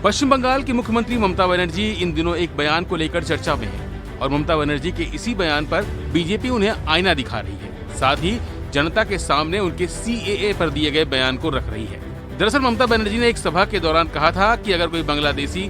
पश्चिम बंगाल की मुख्यमंत्री ममता बनर्जी इन दिनों एक बयान को लेकर चर्चा में है और ममता बनर्जी के इसी बयान पर बीजेपी उन्हें आईना दिखा रही है। साथ ही जनता के सामने उनके सीएए पर दिए गए बयान को रख रही है। दरअसल ममता बनर्जी ने एक सभा के दौरान कहा था कि अगर कोई बांग्लादेशी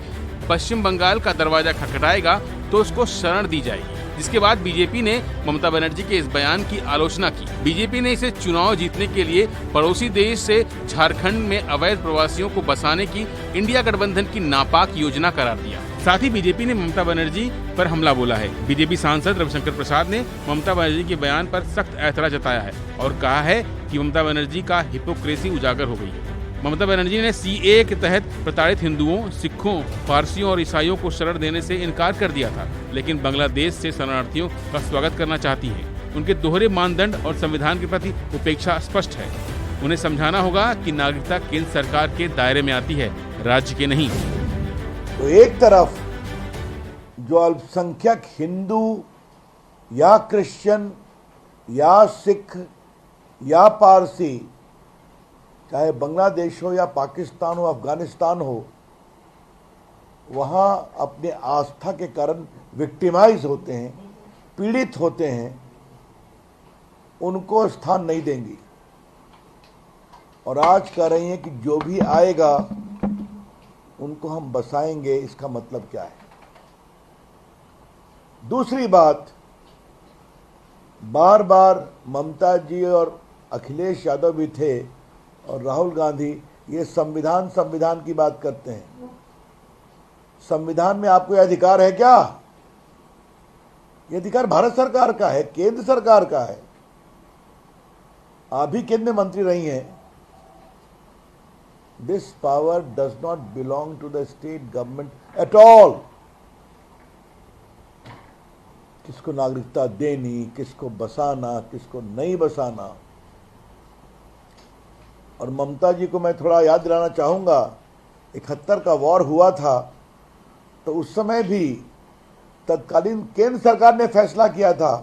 पश्चिम बंगाल का दरवाजा खटखटाएगा तो उसको शरण दी जाएगी, जिसके बाद बीजेपी ने ममता बनर्जी के इस बयान की आलोचना की। बीजेपी ने इसे चुनाव जीतने के लिए पड़ोसी देश से झारखंड में अवैध प्रवासियों को बसाने की इंडिया गठबंधन की नापाक योजना करार दिया। साथ ही बीजेपी ने ममता बनर्जी पर हमला बोला है। बीजेपी सांसद रविशंकर प्रसाद ने ममता बनर्जी के बयान पर सख्त ऐतराज जताया है और कहा है कि ममता बनर्जी का हिपोक्रेसी उजागर हो गई है। ममता बनर्जी ने सीएए के तहत प्रताड़ित हिंदुओं, सिखों, पारसियों और ईसाइयों को शरण देने से इनकार कर दिया था, लेकिन बांग्लादेश से शरणार्थियों का स्वागत करना चाहती है। उनके दोहरे मानदंड और संविधान के प्रति उपेक्षा स्पष्ट है। उन्हें समझाना होगा कि नागरिकता केंद्र सरकार के दायरे में आती है, राज्य के नहीं। तो एक तरफ जो अल्पसंख्यक हिंदू या क्रिश्चियन या सिख या पारसी, चाहे बांग्लादेश हो या पाकिस्तान हो, अफगानिस्तान हो, वहाँ अपने आस्था के कारण विक्टिमाइज होते हैं, पीड़ित होते हैं, उनको स्थान नहीं देंगी। और आज कह रही हैं कि जो भी आएगा उनको हम बसाएंगे। इसका मतलब क्या है? दूसरी बात, बार बार ममता जी और अखिलेश यादव भी थे और राहुल गांधी ये संविधान की बात करते हैं। संविधान में आपको यह अधिकार है क्या? यह अधिकार भारत सरकार का है, केंद्र सरकार का है। आप भी केंद्र में मंत्री रही हैं। This power does not belong to the state government at all. किसको नागरिकता देनी, किसको बसाना, किसको नहीं बसाना। और ममता जी को मैं थोड़ा याद दिलाना चाहूँगा, 71 का वॉर हुआ था तो उस समय भी तत्कालीन केंद्र सरकार ने फैसला किया था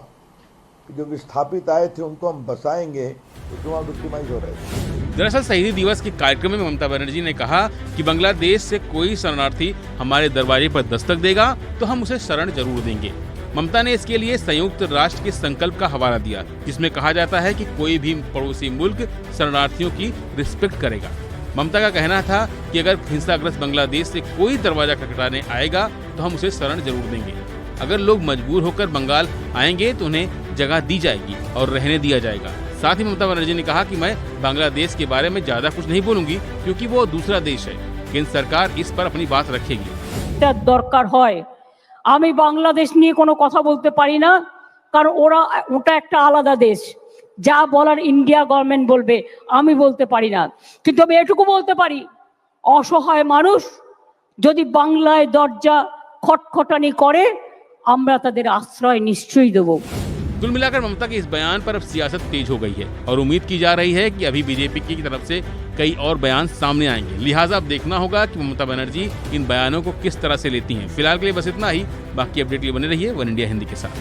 कि जो विस्थापित आए थे उनको हम बसाएंगे, तो वहाँ विक्टिमाइज हो रहे थे। दरअसल शहीदी दिवस के कार्यक्रम में ममता बनर्जी ने कहा कि बांग्लादेश से कोई शरणार्थी हमारे दरवाजे पर दस्तक देगा तो हम उसे शरण जरूर देंगे। ममता ने इसके लिए संयुक्त राष्ट्र के संकल्प का हवाला दिया, जिसमें कहा जाता है कि कोई भी पड़ोसी मुल्क शरणार्थियों की रिस्पेक्ट करेगा। ममता का कहना था कि अगर हिंसाग्रस्त बांग्लादेश से कोई दरवाजा खटखटाने आएगा तो हम उसे शरण जरूर देंगे। अगर लोग मजबूर होकर बंगाल आएंगे तो उन्हें जगह दी जाएगी और रहने दिया जाएगा। साथ ही ममता बनर्जी ने कहा कि मैं बांग्लादेश के बारे में ज्यादा कुछ नहीं बोलूंगी क्योंकि वो दूसरा देश है। केंद्र सरकार इस पर अपनी बात रखेगी। दरकार है আমি বাংলাদেশ নিয়ে কোনো কথা বলতে পারি না, কারণ ওটা একটা আলাদা দেশ। যা বলার ইন্ডিয়া গভর্নমেন্ট বলবে, আমি বলতে পারি না। কিন্তু আমি এটুকু বলতে পারি, অসহায় মানুষ যদি বাংলায় দরজা খটখটানি করে আমরা তাদের আশ্রয় নিশ্চয়ই দেব। कुल मिलाकर ममता के इस बयान पर अब सियासत तेज हो गई है और उम्मीद की जा रही है कि अभी बीजेपी की तरफ से कई और बयान सामने आएंगे। लिहाजा अब देखना होगा कि ममता बनर्जी इन बयानों को किस तरह से लेती हैं। फिलहाल के लिए बस इतना ही। बाकी अपडेट के लिए बने रहिए वन इंडिया हिंदी के साथ।